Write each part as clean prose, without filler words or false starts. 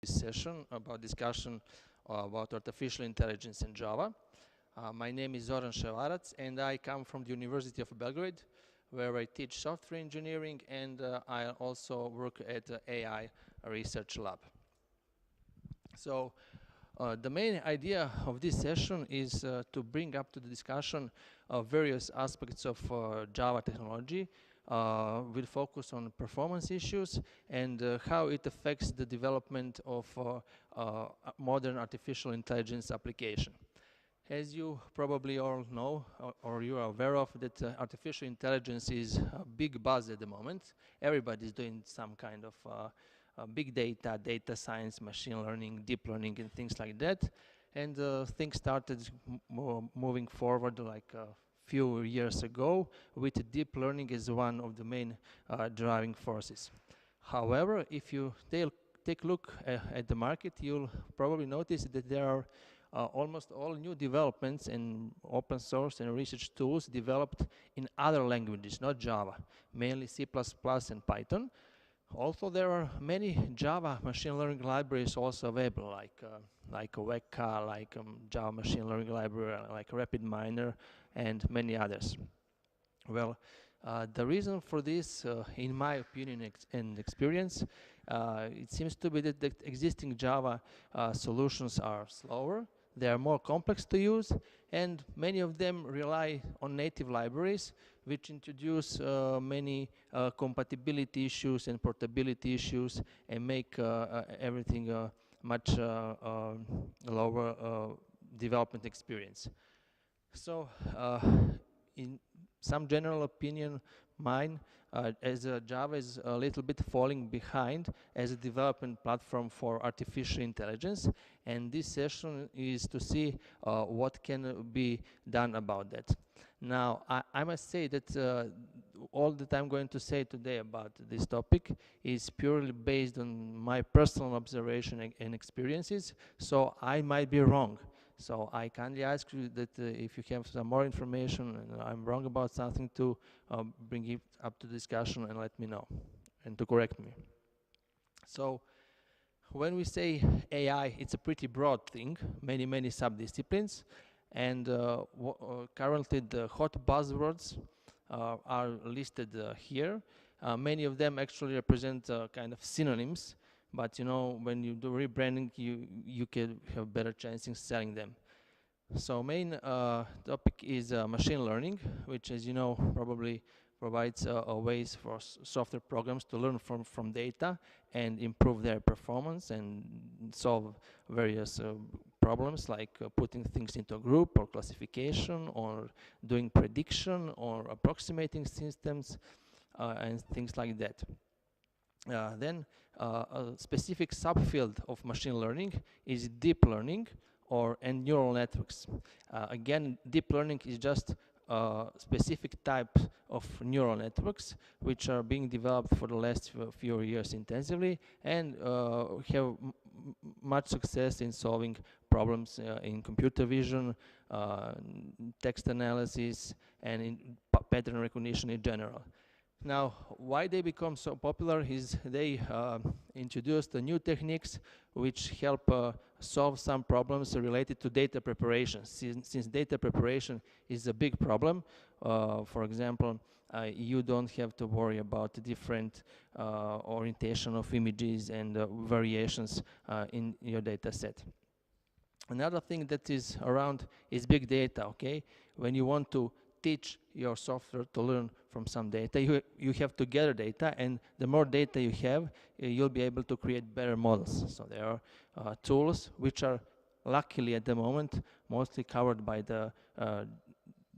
this session about discussion about artificial intelligence in Java. My name is Zoran Ševarac and I come from the University of Belgrade, where I teach software engineering, and I also work at the AI Research Lab. So the main idea of this session is to bring up to the discussion various aspects of Java technology. We'll focus on performance issues and how it affects the development of modern artificial intelligence application. As you probably all know, or you are aware of, that artificial intelligence is a big buzz at the moment. Everybody's doing some kind of big data, data science, machine learning, deep learning, and things like that. And things started moving forward like a few years ago, with deep learning as one of the main driving forces. However, if you take a look at the market, you'll probably notice that there are almost all new developments in open source and research tools developed in other languages, not Java, mainly C++ and Python. Also, there are many Java machine learning libraries also available, like Weka, like Java machine learning library, like RapidMiner, and many others. Well, the reason for this, in my opinion and experience, it seems to be that the existing Java solutions are slower, they are more complex to use, and many of them rely on native libraries, which introduce many compatibility issues and portability issues, and make everything much lower development experience. So, in some general opinion, mine, as Java is a little bit falling behind as a development platform for artificial intelligence, and this session is to see what can be done about that. Now, I must say that all that I'm going to say today about this topic is purely based on my personal observation and experiences, so I might be wrong. So I kindly ask you that if you have some more information and I'm wrong about something, to bring it up to discussion and let me know, and to correct me. So when we say AI, it's a pretty broad thing, many sub-disciplines, and currently the hot buzzwords are listed here. Many of them actually represent kind of synonyms, but you know, when you do rebranding, you can have better chance in selling them. So main topic is machine learning, which, as you know, probably provides ways for software programs to learn from data and improve their performance and solve various problems, like putting things into a group or classification or doing prediction or approximating systems and things like that. Then a specific subfield of machine learning is deep learning and neural networks. Again, deep learning is just a specific type of neural networks which are being developed for the last few years intensively and have much success in solving problems in computer vision, text analysis, and in pattern recognition in general. Now, why they become so popular is they introduced new techniques which help solve some problems related to data preparation. Since data preparation is a big problem, for example, you don't have to worry about the different orientation of images and variations in your data set. Another thing that is around is big data, okay? When you want to teach your software to learn from some data, you have to gather data, and the more data you have, you'll be able to create better models. So there are tools which are luckily at the moment mostly covered by the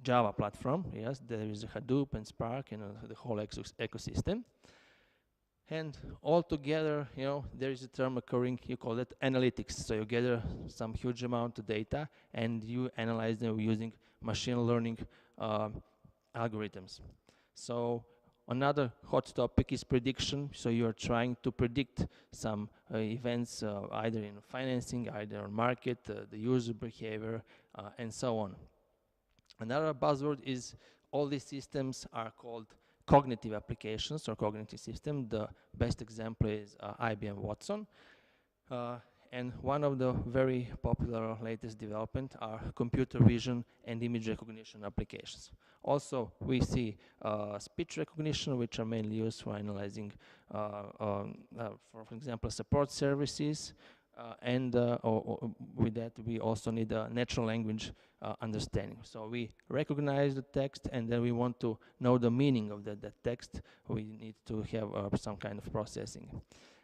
Java platform. Yes, there is Hadoop and Spark and the whole ecosystem. And all together, you know, there is a term occurring, you call it analytics. So you gather some huge amount of data and you analyze them using machine learning algorithms. So another hot topic is prediction. So you are trying to predict some events either in financing, either on market, the user behavior, and so on. Another buzzword is all these systems are called cognitive applications or cognitive system. The best example is IBM Watson. Uh, and one of the very popular latest development are computer vision and image recognition applications. Also, we see speech recognition, which are mainly used for analyzing, for example, support services, or with that we also need a natural language understanding. So we recognize the text, and then we want to know the meaning of that text. We need to have some kind of processing.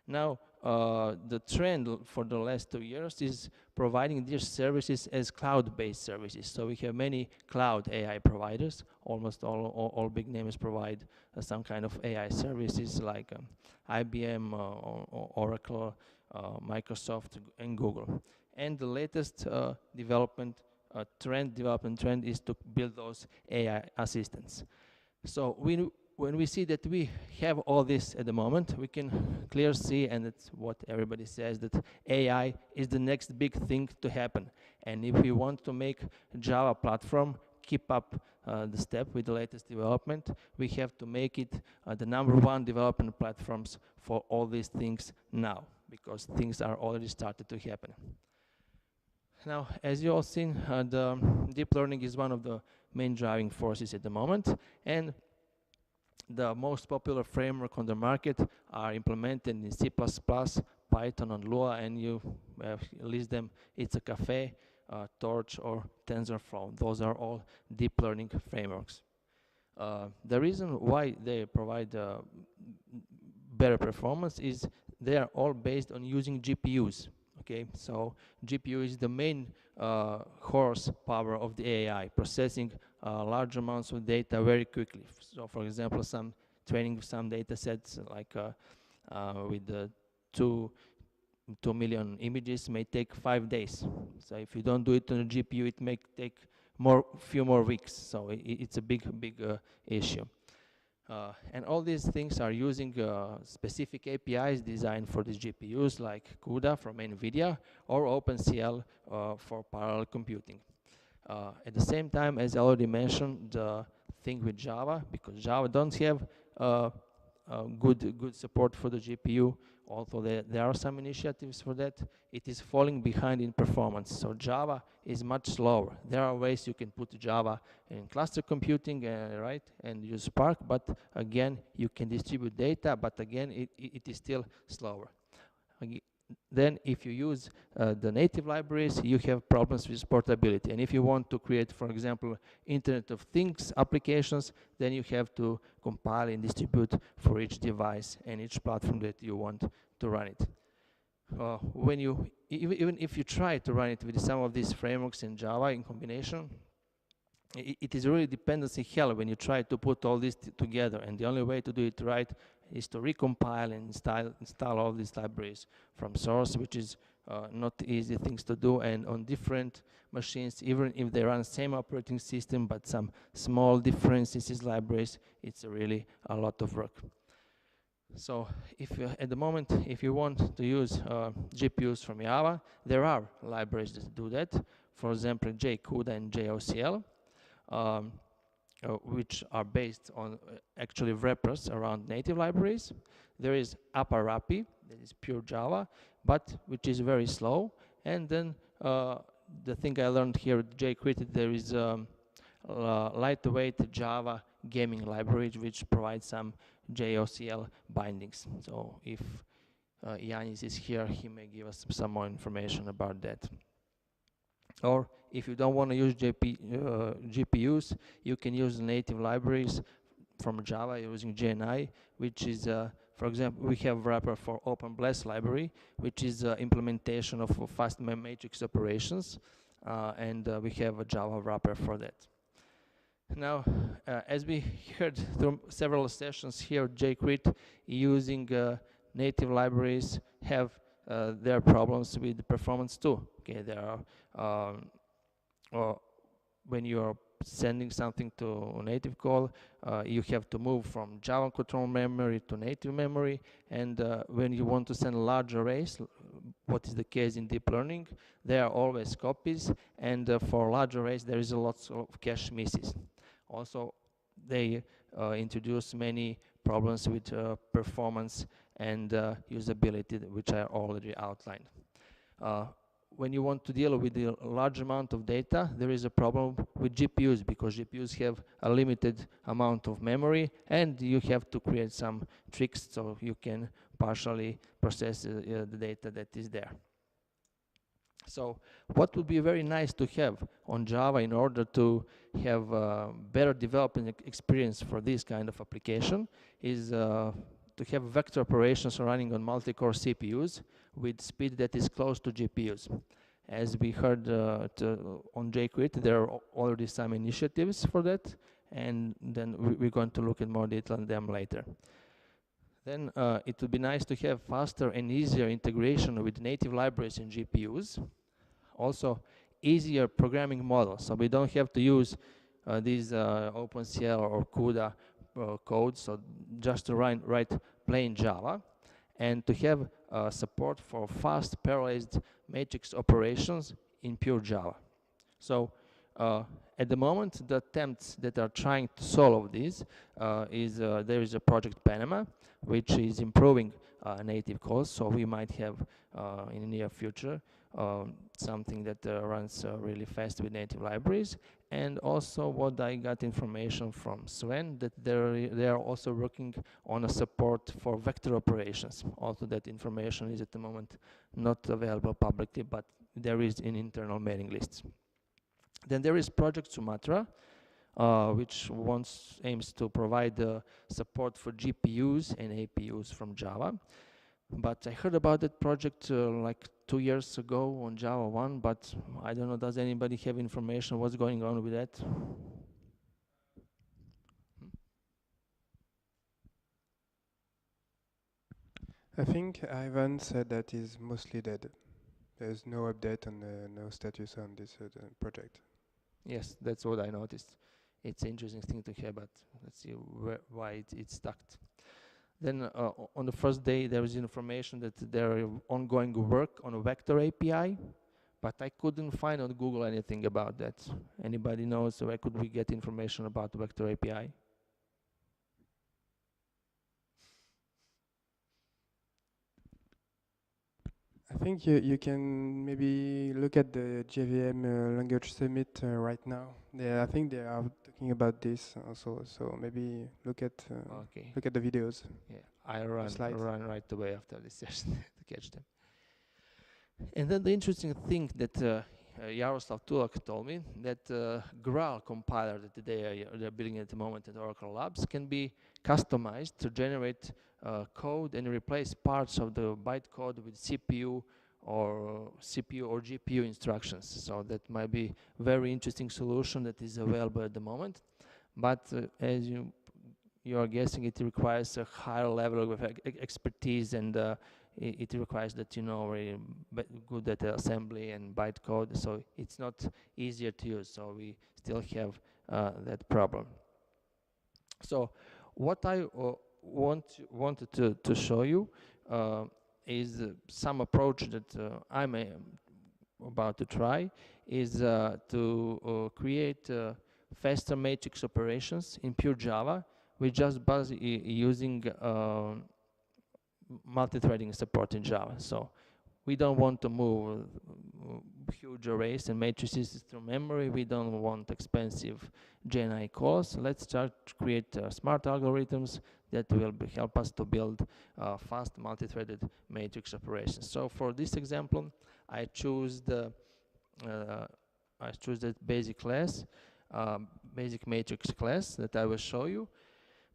Now, the trend for the last 2 years is providing these services as cloud-based services. So we have many cloud AI providers. Almost all big names provide some kind of AI services like IBM, Oracle, Microsoft, and Google. And the latest development trend is to build those AI assistants. So when we see that we have all this at the moment, we can clearly see, and it's what everybody says, that AI is the next big thing to happen. And if we want to make Java platform keep up the step with the latest development, we have to make it the #1 development platforms for all these things now, because things are already started to happen. Now, as you all seen, the deep learning is one of the main driving forces at the moment, and the most popular framework on the market are implemented in C++, Python, and Lua, and you list them. It's a Caffe, Torch, or TensorFlow. Those are all deep learning frameworks. The reason why they provide better performance is they are all based on using GPUs. Okay, so GPU is the main horsepower of the AI, processing large amounts of data very quickly. So, for example, training some data sets like with the 2 million images may take 5 days. So if you don't do it on a GPU, it may take few more weeks. So it's a big issue. And all these things are using specific APIs designed for these GPUs, like CUDA from NVIDIA or OpenCL for parallel computing. At the same time, as I already mentioned, the thing with Java, because Java don't have good support for the GPU, although there are some initiatives for that, it is falling behind in performance. So Java is much slower. There are ways you can put Java in cluster computing, right, and use Spark, but again, you can distribute data, but again, it is still slower. Then if you use the native libraries, you have problems with portability. And if you want to create, for example, Internet of Things applications, then you have to compile and distribute for each device and each platform that you want to run it. Even if you try to run it with some of these frameworks in Java in combination, it is really dependency hell when you try to put all this together. And the only way to do it right is to recompile and install all these libraries from source, which is not easy things to do. And on different machines, even if they run same operating system, but some small differences in libraries, it's really a lot of work. So at the moment, if you want to use GPUs from Java, there are libraries that do that. For example, JCUDA and JOCL. Which are based on actually wrappers around native libraries. There is APARAPI, that is pure Java, but which is very slow. And then the thing I learned here at JCrit, there is lightweight Java gaming library, which provides some JOCL bindings. So if Yanis is here, he may give us some more information about that. Or if you don't want to use GPUs, you can use native libraries from Java using JNI, which is, for example, we have wrapper for OpenBLAS library, which is implementation of fast matrix operations, and we have a Java wrapper for that. Now, as we heard through several sessions here, JCrit using native libraries have their problems with the performance too. Okay, there are when you are sending something to native call, you have to move from Java control memory to native memory, and when you want to send large arrays, what is the case in deep learning, there are always copies, and for large arrays there is a lot of cache misses. Also, they introduce many problems with performance and usability, which I already outlined. When you want to deal with a large amount of data, there is a problem with GPUs, because GPUs have a limited amount of memory, and you have to create some tricks so you can partially process the data that is there. So what would be very nice to have on Java in order to have better development experience for this kind of application is to have vector operations running on multi-core CPUs with speed that is close to GPUs. As we heard on jQuery, there are already some initiatives for that, and then we're going to look in more detail on them later. Then it would be nice to have faster and easier integration with native libraries in GPUs. Also, easier programming models, so we don't have to use these OpenCL or CUDA code, so just to write plain Java, and to have support for fast parallelized matrix operations in pure Java. So at the moment, the attempts that are trying to solve this there is a project Panama, which is improving native calls, so we might have in the near future something that runs really fast with native libraries. And also what I got information from Sven, that they are also working on a support for vector operations. Also that information is at the moment not available publicly, but there is in internal mailing lists. Then there is Project Sumatra, which aims to provide support for GPUs and APUs from Java. But I heard about that project like 2 years ago on Java 1, but I don't know, does anybody have information what's going on with that? I think Ivan said that is mostly dead. There's no update and no status on this project. Yes, that's what I noticed. It's an interesting thing to hear, but let's see why it's stuck. Then on the first day, there was information that there are ongoing work on a vector API, but I couldn't find on Google anything about that. Anybody knows where could we get information about the vector API? I think you can maybe look at the JVM Language Summit right now. I think they are talking about this also. So maybe look at the videos. Yeah, I run right away after this session to catch them. And then the interesting thing that Jaroslav Tulak told me, that Graal compiler that they're building at the moment at Oracle Labs can be customized to generate code and replace parts of the bytecode with CPU or GPU instructions. So that might be a very interesting solution that is available at the moment. But as you are guessing, it requires a higher level of expertise, and it requires that you know very good at assembly and bytecode, so it's not easier to use. So we still have that problem. So what I wanted to show you is some approach that I'm about to try is to create faster matrix operations in pure Java with just using multi-threading support in Java. So we don't want to move huge arrays and matrices through memory. We don't want expensive GNI calls. Let's start to create smart algorithms that will help us to build fast multi-threaded matrix operations. So for this example, I choose the basic class, basic matrix class that I will show you,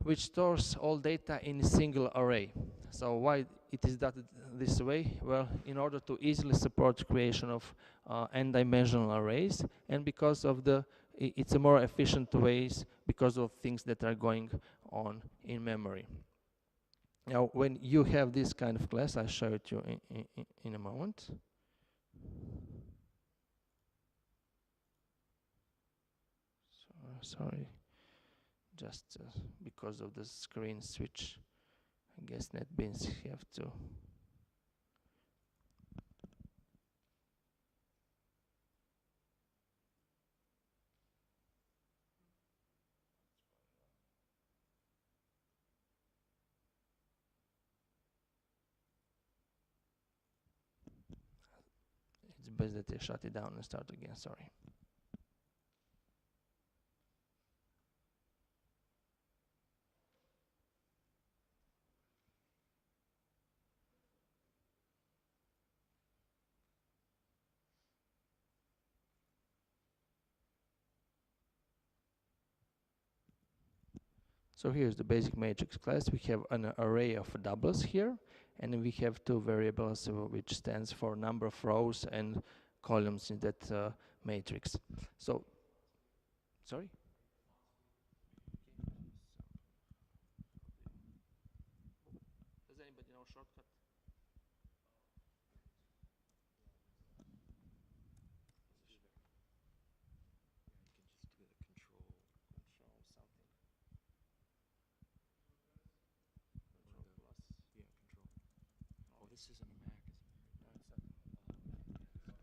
which stores all data in a single array. So why it is done this way? Well, in order to easily support creation of n-dimensional arrays, and because of it's a more efficient ways because of things that are going on in memory. Now, when you have this kind of class, I'll show it to you in a moment. Sorry. Just because of the screen switch, I guess NetBeans have to. best that I shut it down and start again, sorry. So here's the basic matrix class. We have an array of doubles here, and we have two variables which stands for number of rows and columns in that matrix. So, sorry? Does anybody know shortcut? This isn't a Mac, is it? No, it's not.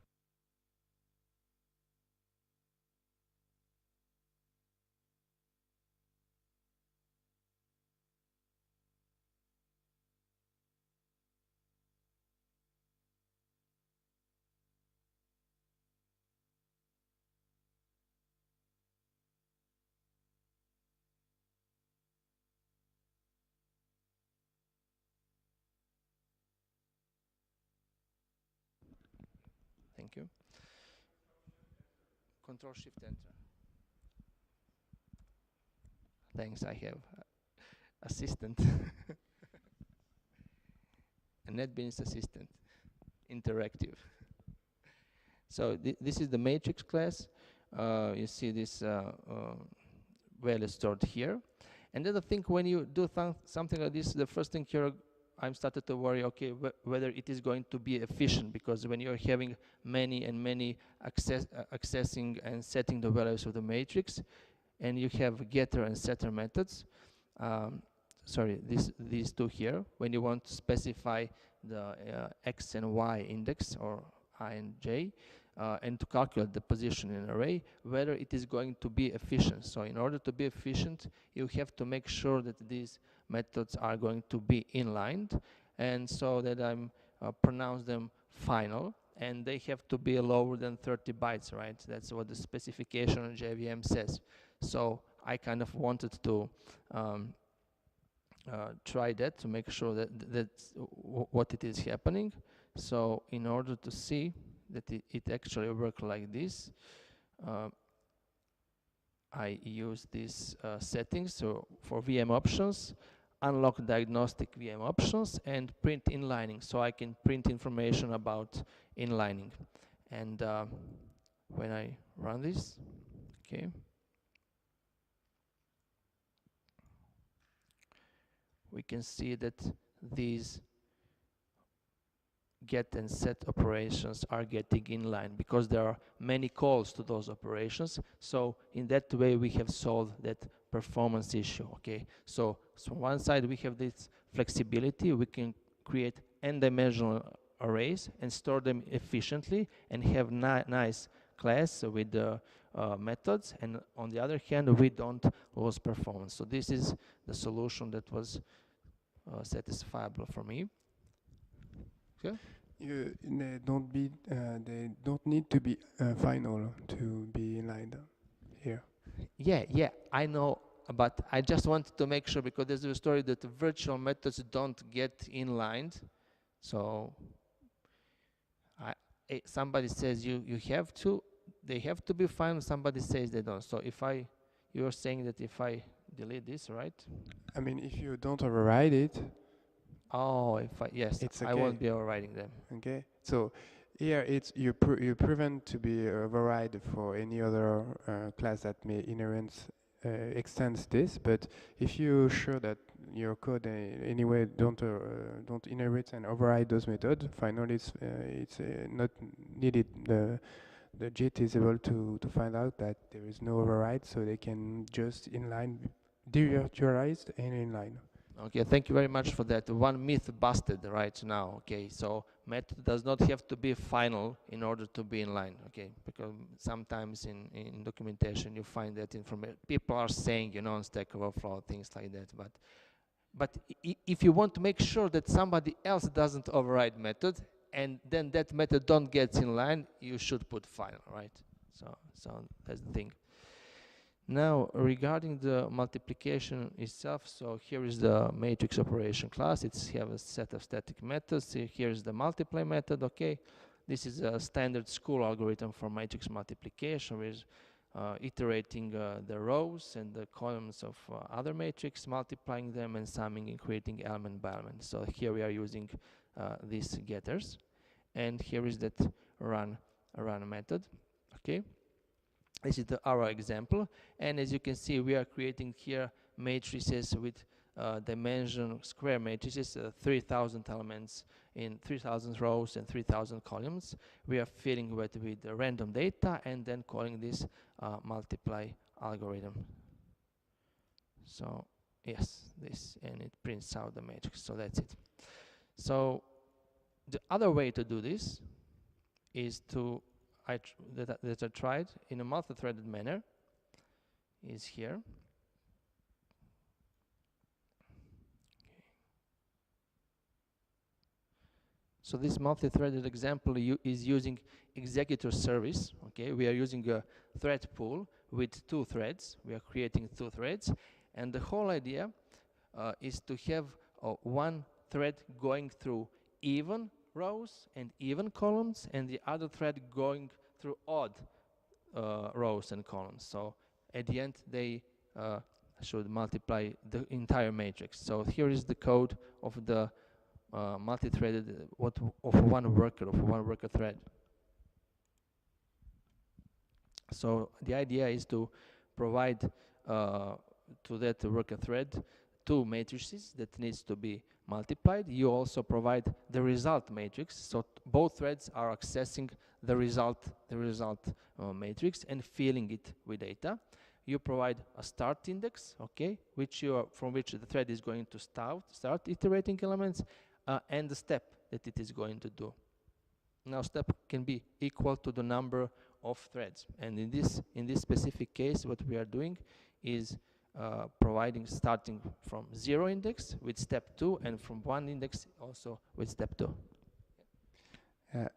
Thank you. Control Shift Enter. Thanks, I have assistant. A NetBeans assistant, interactive. So this is the matrix class. You see this value stored here. And then I think when you do something like this, the first thing here, I'm started to worry, okay, whether it is going to be efficient, because when you're having many and many accessing and setting the values of the matrix, and you have getter and setter methods, sorry, these two here, when you want to specify the x and y index, or I and j, and to calculate the position in an array, whether it is going to be efficient. So in order to be efficient, you have to make sure that these methods are going to be inlined, and so that I'm pronounce them final, and they have to be lower than 30 bytes, right? That's what the specification on JVM says. So I kind of wanted to try that to make sure that that's what it is happening. So in order to see that it actually works like this, I use these settings. So for VM options, unlock diagnostic VM options, and print inlining, so I can print information about inlining. And when I run this, okay, we can see that these get and set operations are getting inline because there are many calls to those operations. So in that way we have solved that performance issue. Okay, so on one side we have this flexibility, we can create n-dimensional arrays and store them efficiently and have nice class with the methods, and on the other hand we don't lose performance. So this is the solution that was satisfiable for me. Okay. They don't need to be final to be inlined here. Yeah, I know, but I just wanted to make sure, because there's a story that the virtual methods don't get inlined. So somebody says you have to, they have to be final. Somebody says they don't. So if you're saying that if I delete this, right? I mean, if you don't override it. Oh, yes, it's okay. I won't be overriding them. Okay, so here you prevent to be override for any other class that may extends this. But if you're sure that your code anyway don't inherit and override those methods, finally it's not needed. The JIT is able to find out that there is no override, so they can just inline, devirtualized and inline. Okay, thank you very much for that. One myth busted right now. Okay, so method does not have to be final in order to be inline. Okay, because sometimes in documentation you find that information. People are saying, you know, on Stack Overflow, things like that. But if you want to make sure that somebody else doesn't override method, and then that method don't get in line, you should put final, right? So that's the thing. Now, regarding the multiplication itself, so here is the matrix operation class. It's have a set of static methods. Here is the multiply method. Okay, this is a standard school algorithm for matrix multiplication, with iterating the rows and the columns of other matrix, multiplying them and summing and creating element by element. So here we are using these getters, and here is that run method. Okay. This is our example, and as you can see, we are creating here matrices with dimension square matrices, 3,000 elements in 3,000 rows and 3,000 columns. We are filling with random data and then calling this multiply algorithm. So yes, this, and it prints out the matrix. So that's it. So the other way to do this is to that I tried in a multi-threaded manner is here. Okay. So this multi-threaded example is using executor service. Okay, we are using a thread pool with 2 threads. We are creating 2 threads, and the whole idea is to have one thread going through even rows and even columns, and the other thread going through odd rows and columns. So at the end, they should multiply the entire matrix. So here is the code of the multi-threaded of one worker thread. So the idea is to provide to that worker thread 2 matrices that needs to be multiplied. You also provide the result matrix, so both threads are accessing the result matrix and filling it with data. You provide a start index, okay, from which the thread is going to start iterating elements, and the step that it is going to do. Now, step can be equal to the number of threads, and in this specific case, what we are doing is providing starting from 0 index with step 2, and from 1 index also with step 2.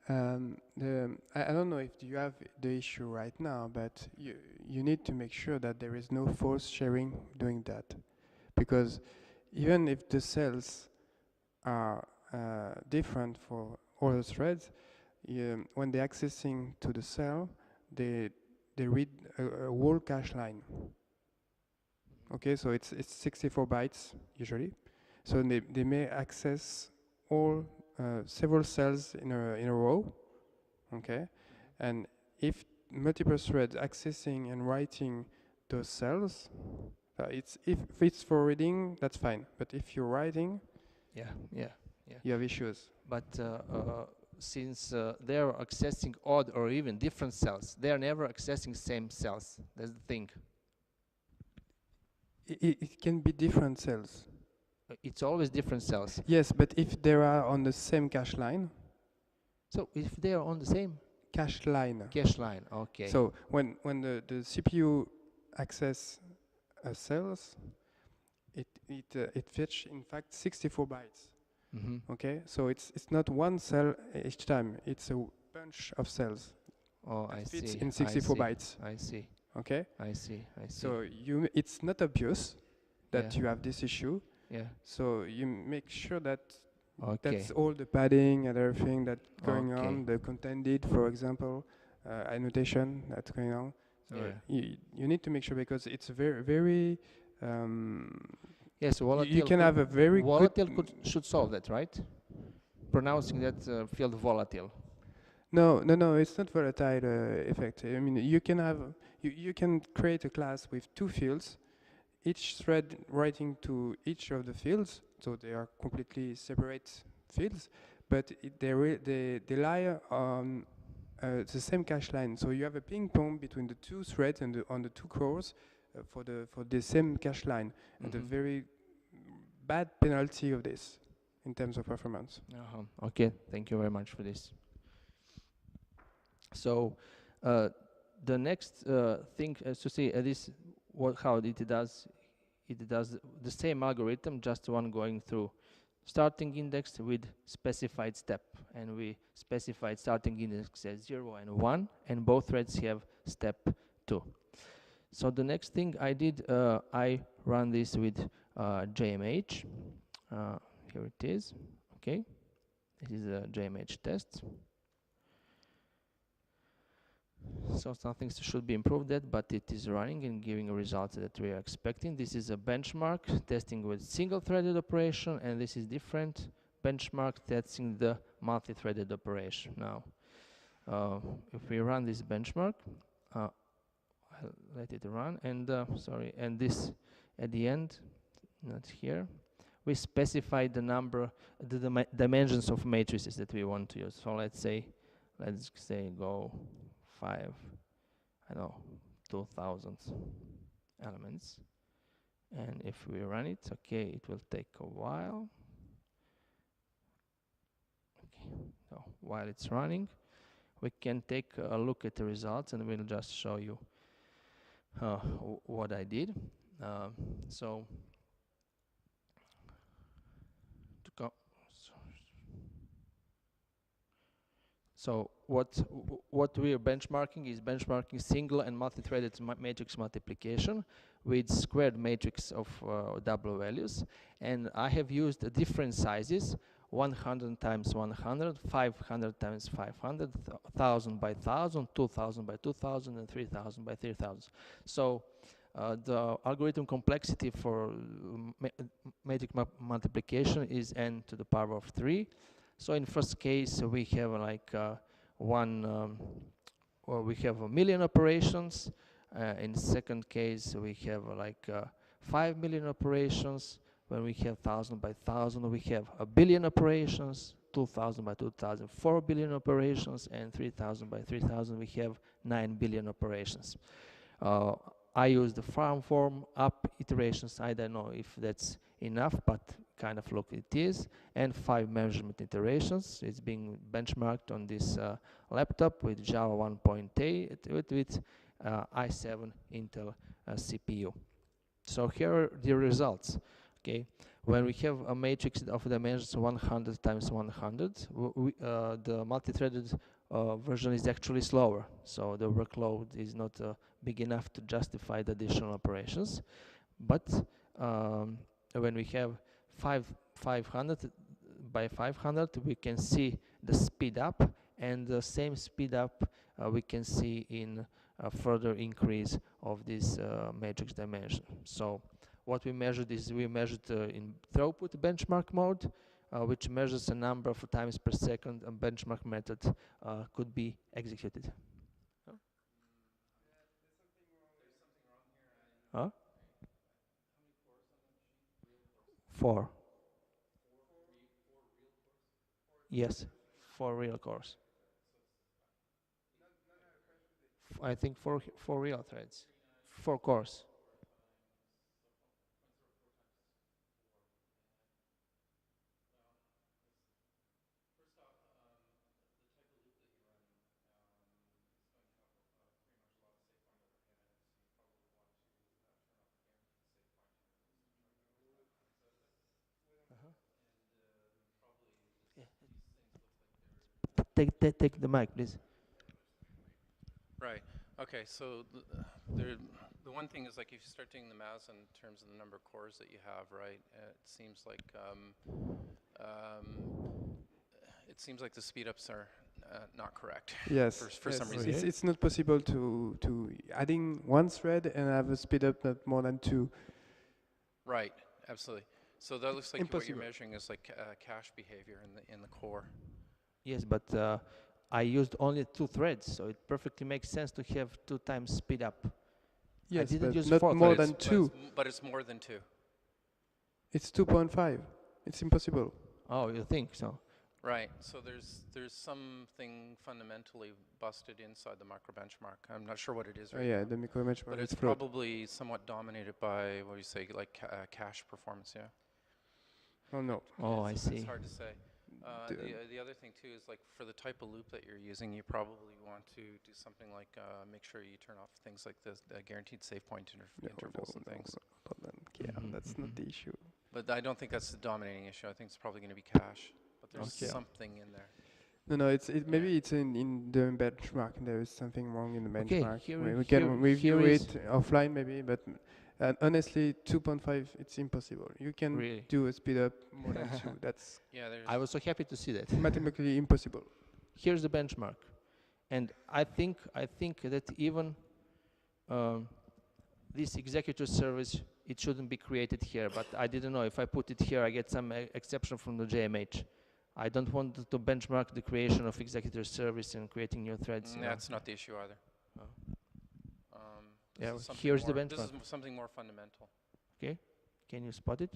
I don't know if you have the issue right now, but you need to make sure that there is no force sharing doing that, because even if the cells are different for all the threads, when they're accessing to the cell, they read a whole cache line. Okay, so it's 64 bytes usually. So they may access all several cells in a row. Okay, and if multiple threads accessing and writing those cells, if it's for reading, that's fine. But if you're writing, you have issues. But since they are accessing odd or even different cells, they are never accessing same cells. That's the thing. It can be different cells. It's always different cells. Yes, but if they are on the same cache line. So if they are on the same cache line. Cache line, okay. So when the CPU access cells, it fetch in fact 64 bytes. Mm-hmm. Okay, so it's not one cell each time. It's a bunch of cells. Oh, I see. Fits in 64 bytes. I see. Okay. I see. So it's not obvious that you have this issue. Yeah. So you make sure that that's all the padding and everything that's going on, the contended, for example, annotation that's going on. So you need to make sure, because it's very, very. Yes, volatile. You can have a very volatile should solve that, right? Pronouncing that field volatile. No, it's not volatile effect. I mean, you can have you can create a class with 2 fields, each thread writing to each of the fields, so they are completely separate fields, but they lie on the same cache line. So you have a ping pong between the 2 threads and on the 2 cores for the same cache line, and a very bad penalty of this in terms of performance. Okay, thank you very much for this. So the next thing to see is how it does the same algorithm, just one going through starting index with specified step, and we specified starting index as 0 and 1, and both threads have step 2. So the next thing I did, I run this with JMH. Here it is. Okay, this is a JMH test. So some things should be improved at, but it is running and giving a result that we are expecting. This is a benchmark testing with single-threaded operation, and this is different benchmark testing the multi-threaded operation. Now, if we run this benchmark, I'll let it run, and and this at the end, not here, we specify the number, the dimensions of matrices that we want to use. So let's say go 5, I don't know, 2,000 elements. And if we run it, okay, it will take a while. Okay, so while it's running, we can take a look at the results, and we'll just show you what I did. So what we are benchmarking is benchmarking single and multi-threaded matrix multiplication with squared matrix of double values, and I have used different sizes: 100 times 100, 500 times 500, 1,000 by 1,000, 2,000 by 2,000, and 3,000 by 3,000. So the algorithm complexity for matrix multiplication is n to the power of 3. So in first case we have like we have 1,000,000 operations. In second case we have like 5,000,000 operations. When we have 1,000 by 1,000, we have 1,000,000,000 operations. 2,000 by 2,000, 4,000,000,000 operations, and 3,000 by 3,000, we have 9,000,000,000 operations. I use the farm form up iterations. I don't know if that's enough, but kind of look it is, and 5 measurement iterations. It's being benchmarked on this laptop with Java 1.8 with i7 Intel CPU. So here are the results. Okay, when we have a matrix of dimensions 100 times 100, the multi-threaded version is actually slower, so the workload is not big enough to justify the additional operations. But when we have 500 by 500, we can see the speed up, and the same speed up we can see in a further increase of this matrix dimension. So what we measured is we measured in throughput benchmark mode, which measures a number of times per second a benchmark method could be executed. Huh? 4. Yes, 4 real cores. I think 4 real threads, 4 cores. Take the mic, please. Right. Okay. So the one thing is, like, if you start doing the math in terms of the number of cores that you have, right? It seems like the speed ups are not correct. Yes. For some reason. It's not possible to adding 1 thread and have a speed up not more than 2. Right. Absolutely. So that looks like Impossible. what you're measuring is like cache behavior in the core. Yes, but I used only 2 threads, so it perfectly makes sense to have 2 times speed up. Yes, I didn't use not 4 more threads. than 2. But it's more than 2. It's 2.5. It's impossible. Oh, you think so? Right. So there's something fundamentally busted inside the macro benchmark. I'm not sure what it is right Yeah, now. the micro benchmark. But it's flawed. probably somewhat dominated by, what do you say, like cache performance, yeah? Oh no. Oh, I see. It's hard to say. The other thing too is, like, for the type of loop that you're using, you probably want to do something like make sure you turn off things like this, guaranteed save point intervals and things. Yeah, that's not the issue. But I don't think that's the dominating issue. I think it's probably going to be cache. But there's Okay. something in there. No, maybe it's in the benchmark. There is something wrong in the benchmark. Here, We can review here it offline maybe, but honestly, 2.5 it's impossible. You can really. do a speed up more than 2. That's I was so happy to see that. mathematically impossible. Here's the benchmark, and I think that even this executor service, it shouldn't be created here, but I didn't know if I put it here I get some exception from the JMH. I don't want to benchmark the creation of executor service and creating new threads. That's not the issue either. Yeah, here's the benchmark. This is something more fundamental. Okay, can you spot it?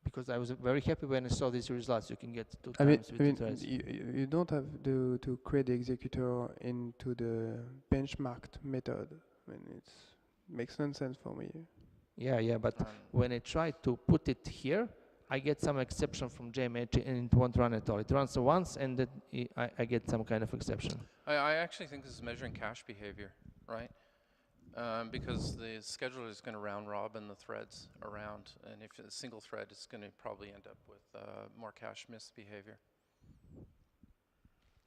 Because I was very happy when I saw these results. You can get 2 times with 2 threads. You don't have to create the executor into the benchmarked method. I mean, it makes no sense for me. Yeah, but when I try to put it here, I get some exception from JMH and it won't run at all. It runs once and then I get some kind of exception. I actually think this is measuring cache behavior, right? Because the scheduler is going to round robin the threads around, and if it's a single thread, it's going to probably end up with more cache misbehavior.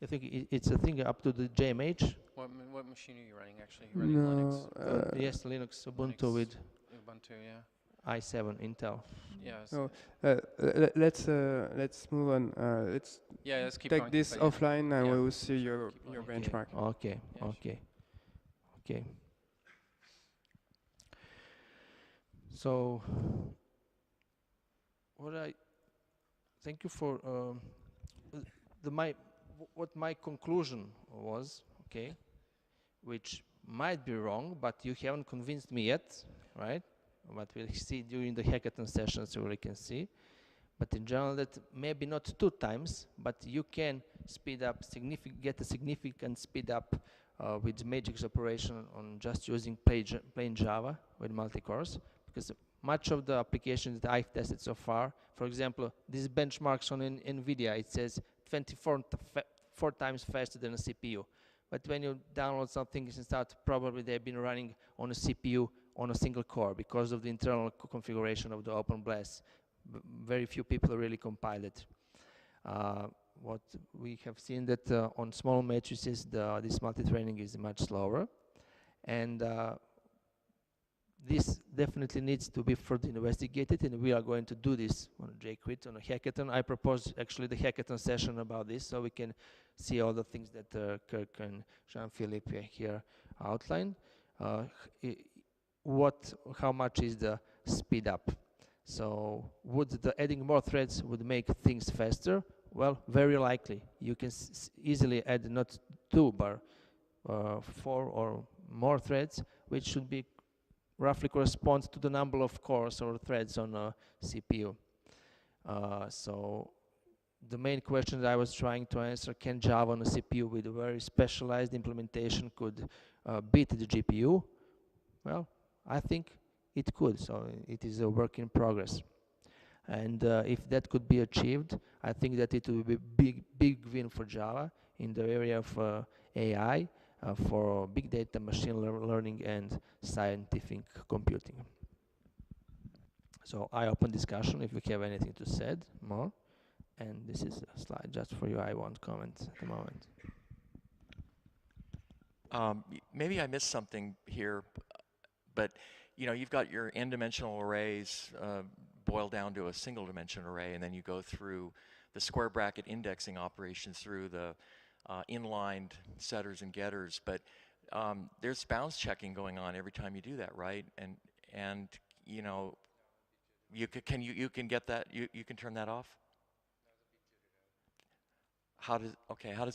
I think it's a thing up to the JMH. What machine are you running actually? Are you running Linux? Yes, Linux, Ubuntu with Ubuntu, yeah. i7 Intel. Yeah. So let's move on. Let's keep take going, this offline, and we will see your benchmark. Okay. So, thank you for what my conclusion was, okay, which might be wrong, but you haven't convinced me yet, right? But we'll see during the hackathon sessions we can see. But in general, that maybe not 2 times, but you can speed up, get a significant speed up with Magix operation on just using plain Java with multi-cores, because much of the applications that I've tested so far, for example, these benchmarks on NVIDIA, it says 24 times faster than a CPU. But when you download something and start, probably they've been running on a CPU on a single core because of the internal configuration of the OpenBLAS. Very few people really compile it. What we have seen that on small matrices, this multi-threading is much slower. And this definitely needs to be further investigated, and we are going to do this on JQuit, on a hackathon. I propose actually the hackathon session about this, so we can see all the things that Kirk and Jean-Philippe here outlined. How much is the speed up? So would the adding more threads would make things faster? Well, very likely. You can easily add not 2, but 4 or more threads, which should be roughly corresponds to the number of cores or threads on a CPU. So the main question that I was trying to answer, can Java on a CPU with a very specialized implementation could beat the GPU? Well, I think it could, so it is a work in progress. And if that could be achieved, I think that it will be big win for Java in the area of AI, for big data, machine learning, and scientific computing. So I open discussion if you have anything to say more. And this is a slide just for you. I won't comment at the moment. Maybe I missed something here, but you've got your n-dimensional arrays boiled down to a single-dimension array, and then you go through the square bracket indexing operations through the inlined setters and getters, but there's bounds checking going on every time you do that, right? And you can get that, you can turn that off. How does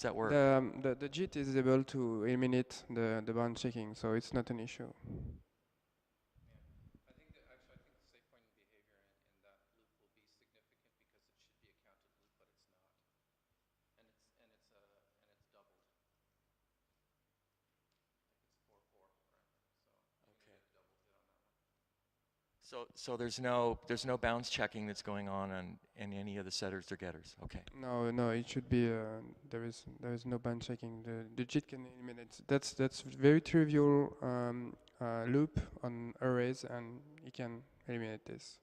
that work? The JIT is able to eliminate the bound checking, so it's not an issue. So there's no bounds checking that's going on in any of the setters or getters. Okay. No, it should be there is no bound checking. The JIT can eliminate. That's very trivial loop on arrays, and it can eliminate this.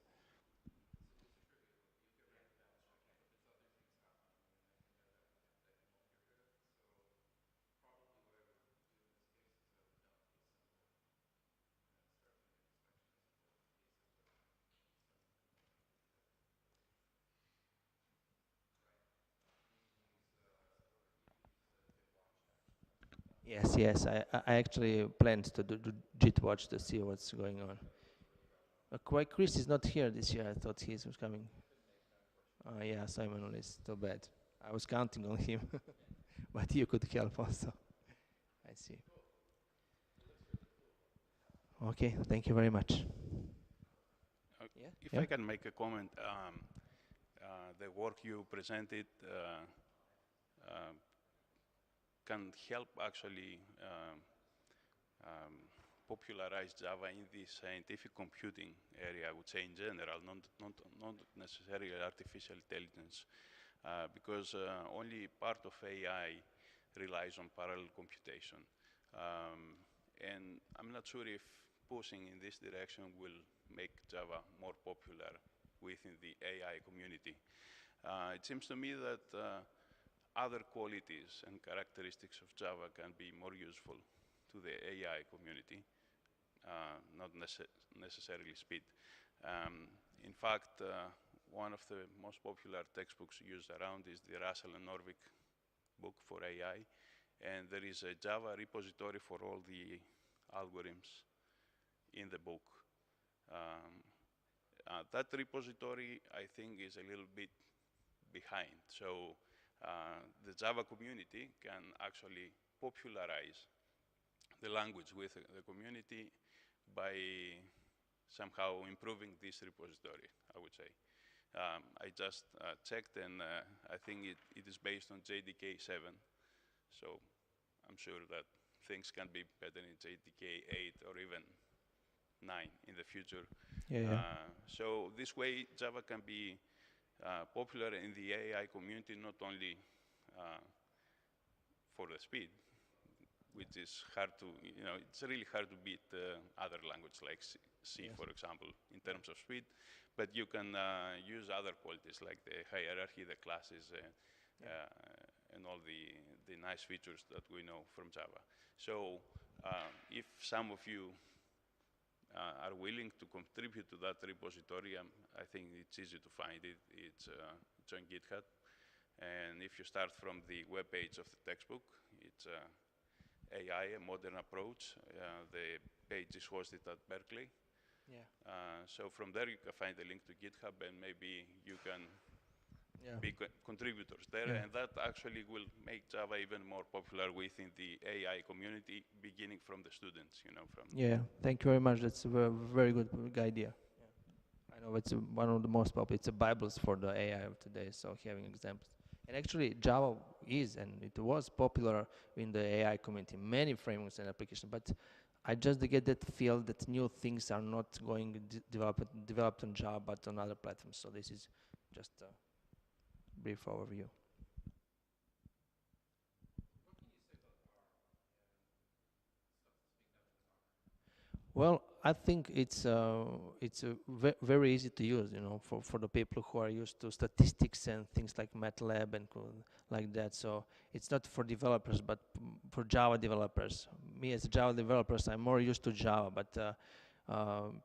Yes, yes. I actually planned to do JIT-Watch to see what's going on. Quite Chris is not here this year. I thought he was coming. Yeah, Simon is too bad. I was counting on him, but you could help also. I see. Okay, thank you very much. Yeah? If I can make a comment, the work you presented can help actually popularize Java in the scientific computing area, I would say in general, not necessarily artificial intelligence, because only part of AI relies on parallel computation. And I'm not sure if pushing in this direction will make Java more popular within the AI community. It seems to me that other qualities and characteristics of Java can be more useful to the AI community, not necessarily speed. In fact, one of the most popular textbooks used around is the Russell and Norvig book for AI, and there is a Java repository for all the algorithms in the book. That repository, I think, is a little bit behind. So the Java community can actually popularize the language with the community by somehow improving this repository, I would say. I just checked, and I think it is based on JDK 7. So I'm sure that things can be better in JDK 8 or even 9 in the future. So this way, Java can be popular in the AI community, not only for the speed, which is hard to, it's really hard to beat other language like C, for example, in terms of speed, but you can use other qualities like the hierarchy, the classes, and all the nice features that we know from Java. So if some of you are willing to contribute to that repository, I think it's easy to find it. It's on GitHub. And if you start from the web page of the textbook, it's AI, a modern approach. The page is hosted at Berkeley. So from there, you can find a link to GitHub, and maybe you can be contributors there, and that actually will make Java even more popular within the AI community, beginning from the students, Thank you very much. That's a very good idea. I know it's one of the most popular. It's a Bibles for the AI of today, so having examples. And actually, Java is, and it was popular in the AI community, many frameworks and applications, but I just get that feel that new things are not going developed on Java, but on other platforms. So this is just brief overview. Well, I think it's very easy to use, for the people who are used to statistics and things like MATLAB and like that. So it's not for developers, but for Java developers. Me as a Java developers, I'm more used to Java, but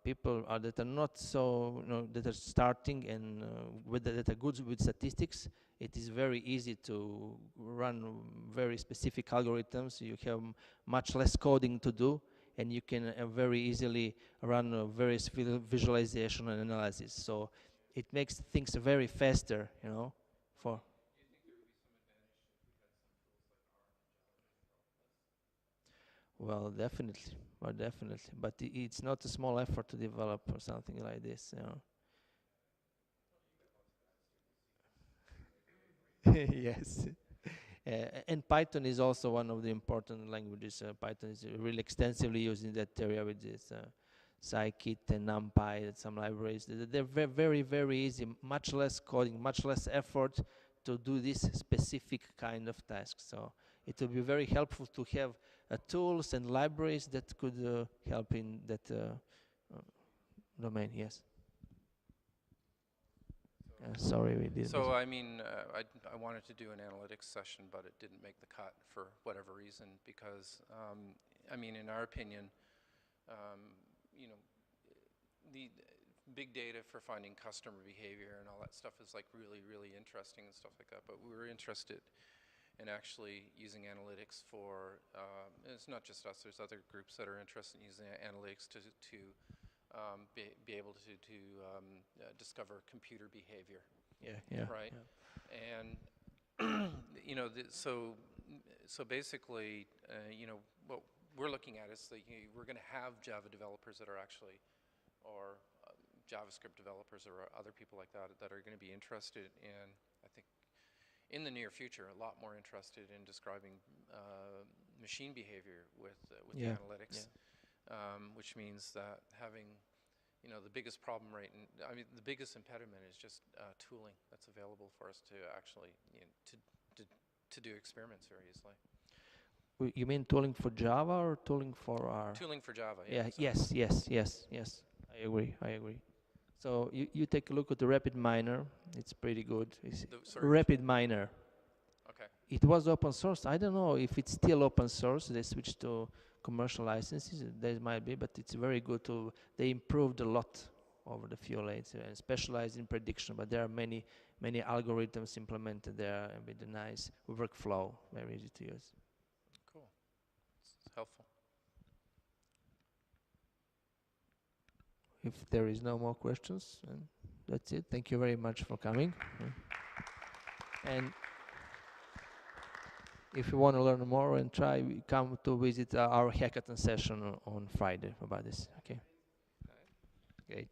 people that are not so, that are starting and that are good with statistics, it is very easy to run very specific algorithms. You have much less coding to do, and you can very easily run various visualization and analysis. So it makes things very faster, for. Well, definitely, but it's not a small effort to develop or something like this, Yes. And Python is also one of the important languages. Python is really extensively used in that area with this scikit and NumPy and some libraries. They're very, very easy, much less coding, much less effort to do this specific kind of task. So it will be very helpful to have tools and libraries that could help in that domain. Yes. Sorry, we did. So I mean, I wanted to do an analytics session, but it didn't make the cut for whatever reason. Because I mean, in our opinion, the big data for finding customer behavior and all that stuff is like really, really interesting and stuff like that. But we were interested and actually using analytics for, it's not just us, there's other groups that are interested in using analytics to be able to discover computer behavior. Yeah. Right. Yeah. And you know, so basically, you know, what we're looking at is that we're going to have Java developers that are actually, or JavaScript developers or other people like that that are going to be interested in, I think, in the near future, a lot more interested in describing machine behavior with the analytics, which means that having, you know, the biggest problem I mean, the biggest impediment is just tooling that's available for us to actually, you know, to do experiments very easily. You mean tooling for Java or tooling for our? Tooling for Java. Yeah. Yes. I agree. So you take a look at the RapidMiner. It's pretty good. RapidMiner. Okay. It was open source. I don't know if it's still open source. They switched to commercial licenses. There might be, but it's very good tool. They improved a lot over the few years and specialized in prediction. But there are many algorithms implemented there with a nice workflow, very easy to use. Cool. It's helpful. If there is no more questions, that's it. Thank you very much for coming. And if you want to learn more and try, come to visit our hackathon session on Friday about this. Okay. Great.